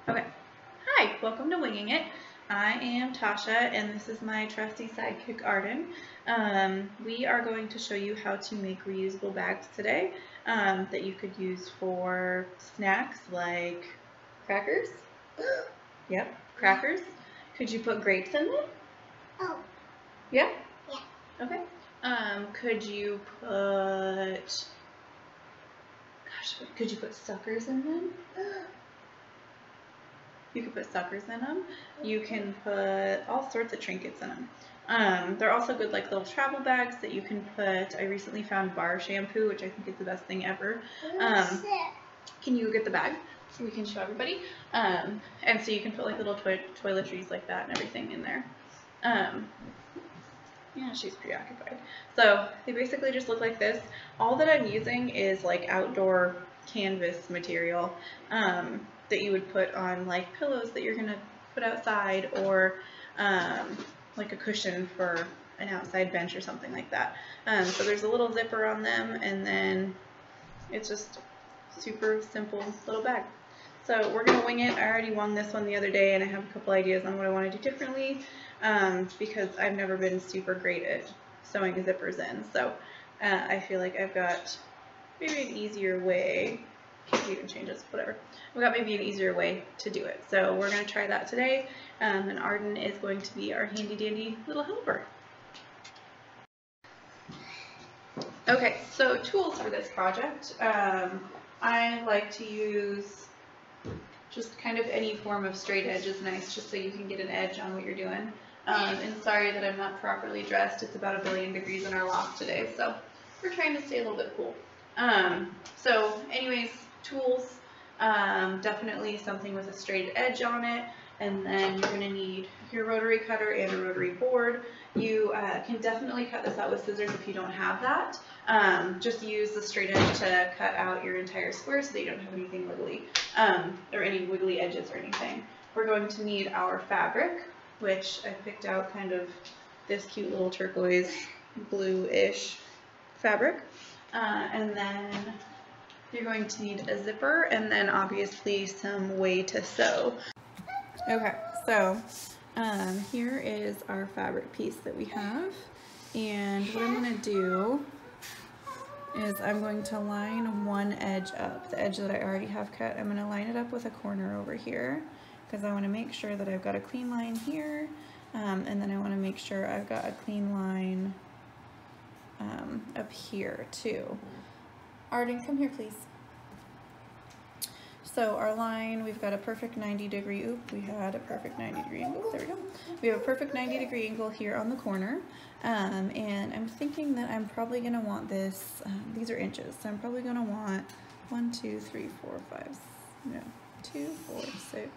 Okay. Hi, welcome to Winging It. I am Tasha, and this is my trusty sidekick, Arden. We are going to show you how to make reusable bags today that you could use for snacks like crackers. Yep, crackers. Could you put grapes in them? Oh. Yeah? Yeah. Okay. Could you put, could you put suckers in them? You can put suckers in them. You can put all sorts of trinkets in them. They're also good like little travel bags that you can put. I recently found bar shampoo, which I think is the best thing ever. Can you get the bag so we can show everybody? And so you can put like little toiletries like that and everything in there. Yeah, she's preoccupied. So they basically just look like this. All that I'm using is like outdoor canvas material that you would put on like pillows that you're gonna put outside, or like a cushion for an outside bench or something like that. So there's a little zipper on them, and then it's just super simple little bag. So we're going to wing it. I already won this one the other day, and I have a couple ideas on what I want to do differently because I've never been super great at sewing zippers in. So I feel like I've got maybe an easier way. You can change this, whatever. We've got maybe an easier way to do it. So we're going to try that today, and Arden is going to be our handy dandy little helper. Okay, so tools for this project. I like to use just kind of any form of straight edge is nice, just so you can get an edge on what you're doing. And sorry that I'm not properly dressed. It's about 1,000,000,000 degrees in our loft today, so we're trying to stay a little bit cool. So anyways, tools, definitely something with a straight edge on it. And then you're going to need your rotary cutter and a rotary board. You can definitely cut this out with scissors if you don't have that. Just use the straight edge to cut out your entire square so that you don't have anything wiggly, or any wiggly edges or anything. We're going to need our fabric, which I picked out kind of this cute little turquoise blue-ish fabric. And then you're going to need a zipper, and then obviously some way to sew. Okay, so here is our fabric piece that we have, and what I'm going to do is I'm going to line one edge up, the edge that I already have cut. I'm going to line it up with a corner over here because I want to make sure that I've got a clean line here, and then I want to make sure I've got a clean line up here too. Arden, come here please. So our line, we've got a perfect 90-degree, we had a perfect 90-degree angle, there we go. We have a perfect 90-degree angle here on the corner, and I'm thinking that I'm probably gonna want this, these are inches, so I'm probably gonna want 1, 2, 3, 4, 5, no, 2, 4, 6,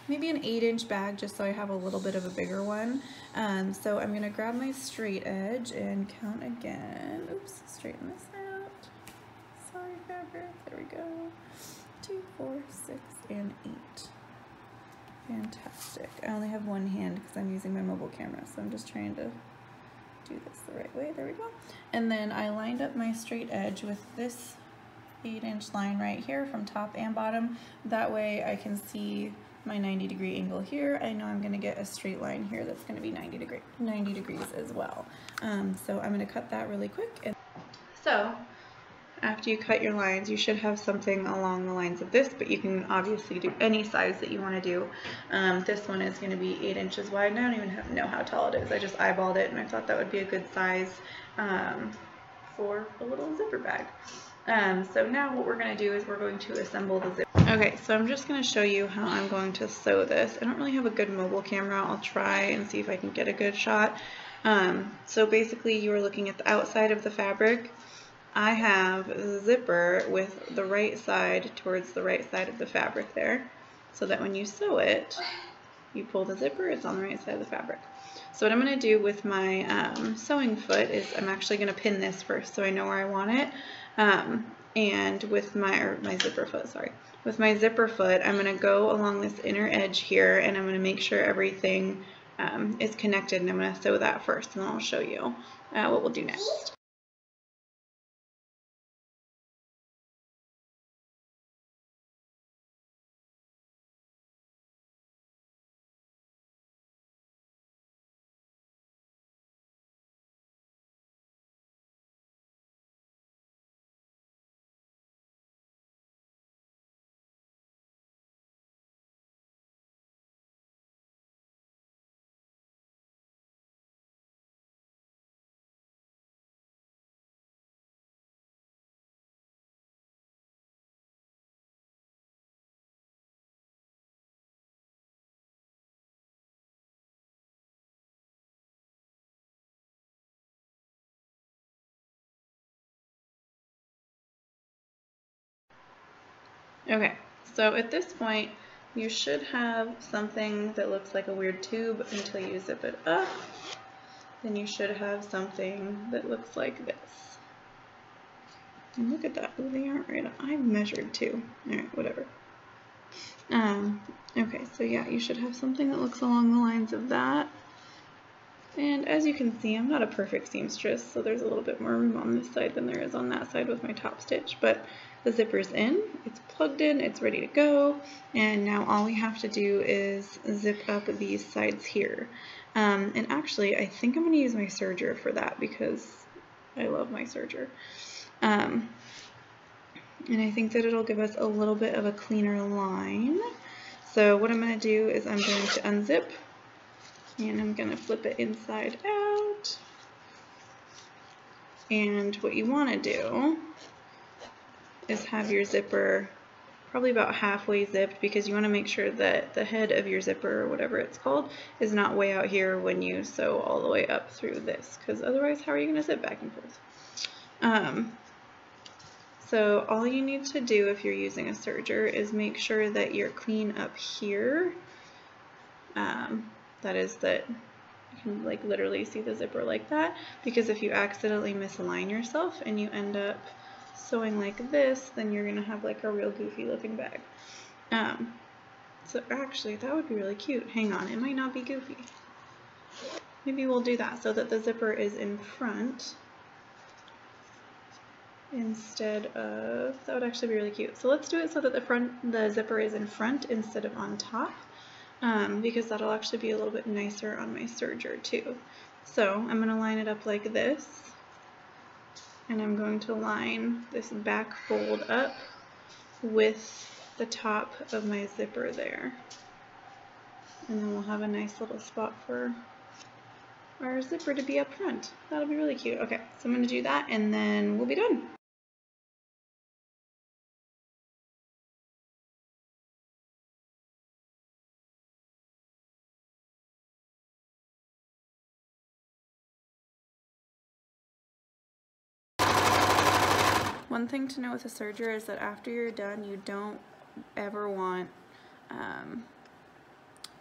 maybe an 8-inch bag just so I have a little bit of a bigger one. So I'm gonna grab my straight edge and count again, oops, straighten this out. Sorry, fabric. There we go. 2, 4, 6, and 8. Fantastic. I only have one hand because I'm using my mobile camera, so I'm just trying to do this the right way. There we go. And then I lined up my straight edge with this 8-inch line right here from top and bottom. That way I can see my 90-degree angle here. I know I'm going to get a straight line here that's going to be 90 degrees as well. So I'm going to cut that really quick. So after you cut your lines, you should have something along the lines of this, but you can obviously do any size that you want to do. This one is going to be 8 inches wide, and I don't even know how tall it is. I just eyeballed it, and I thought that would be a good size for a little zipper bag. So now what we're going to do is we're going to assemble the zipper. Okay, so I'm just going to show you how I'm going to sew this. I don't really have a good mobile camera. I'll try and see if I can get a good shot. So basically you are looking at the outside of the fabric. I have the zipper with the right side towards the right side of the fabric there, so that when you sew it, you pull the zipper, it's on the right side of the fabric. So what I'm going to do with my sewing foot is I'm actually going to pin this first so I know where I want it, and with my zipper foot, sorry. With my zipper foot, I'm going to go along this inner edge here, and I'm going to make sure everything is connected, and I'm going to sew that first, and then I'll show you what we'll do next. Okay, so at this point, you should have something that looks like a weird tube until you zip it up. Then you should have something that looks like this. And look at that. Oh, they aren't right. I've measured too. Alright, whatever. Okay, so yeah, you should have something that looks along the lines of that. And as you can see, I'm not a perfect seamstress, so there's a little bit more room on this side than there is on that side with my top stitch, but the zipper's in, it's plugged in, it's ready to go, and now all we have to do is zip up these sides here. And actually, I think I'm going to use my serger for that because I love my serger. And I think that it'll give us a little bit of a cleaner line. So what I'm going to do is I'm going to unzip, and I'm going to flip it inside out. And what you want to do is have your zipper probably about halfway zipped, because you want to make sure that the head of your zipper, or whatever it's called, is not way out here when you sew all the way up through this, because otherwise how are you going to zip back and forth? So all you need to do if you're using a serger is make sure that you're clean up here. That is that you can like literally see the zipper like that, because if you accidentally misalign yourself and you end up sewing like this, then you're gonna have like a real goofy looking bag. So actually that would be really cute. Hang on, it might not be goofy. Maybe we'll do that so that the zipper is in front instead of, that would actually be really cute. So let's do it so that the zipper is in front instead of on top, because that'll actually be a little bit nicer on my serger too. So I'm going to line it up like this, and I'm going to line this back fold up with the top of my zipper there, and then we'll have a nice little spot for our zipper to be up front. That'll be really cute. Okay, so I'm going to do that and then we'll be done. One thing to know with a serger is that after you're done, you don't ever want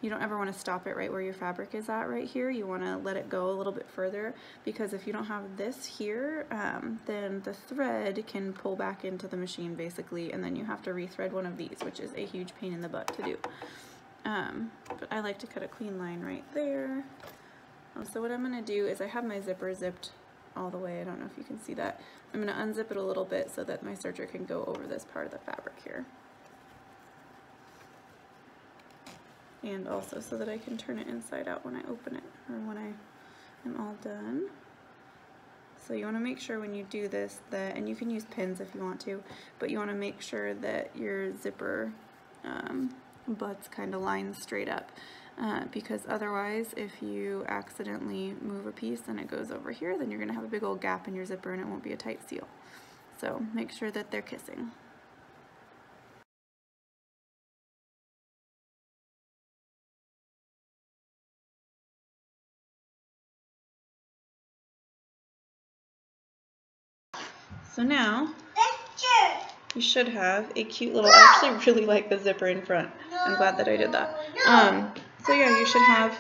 to stop it right where your fabric is at right here. You want to let it go a little bit further, because if you don't have this here, then the thread can pull back into the machine basically, and then you have to rethread one of these, which is a huge pain in the butt to do. But I like to cut a clean line right there. So what I'm going to do is I have my zipper zipped all the way. I don't know if you can see that. I'm going to unzip it a little bit so that my serger can go over this part of the fabric here. And also so that I can turn it inside out when I open it, or when I am all done. So you want to make sure when you do this that, and you can use pins if you want to, but you want to make sure that your zipper butts kind of line straight up. Because otherwise, if you accidentally move a piece and it goes over here, then you're going to have a big old gap in your zipper and it won't be a tight seal. So make sure that they're kissing. So now, you should have a cute little, I actually really like the zipper in front. I'm glad that I did that. So yeah, you should have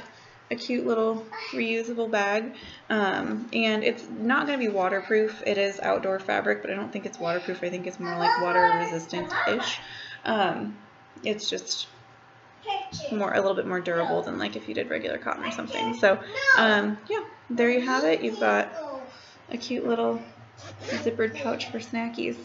a cute little reusable bag, and it's not going to be waterproof. It is outdoor fabric, but I don't think it's waterproof. I think it's more like water resistant-ish. It's just a little bit more durable than like if you did regular cotton or something. So yeah, there you have it. You've got a cute little zippered pouch for snackies.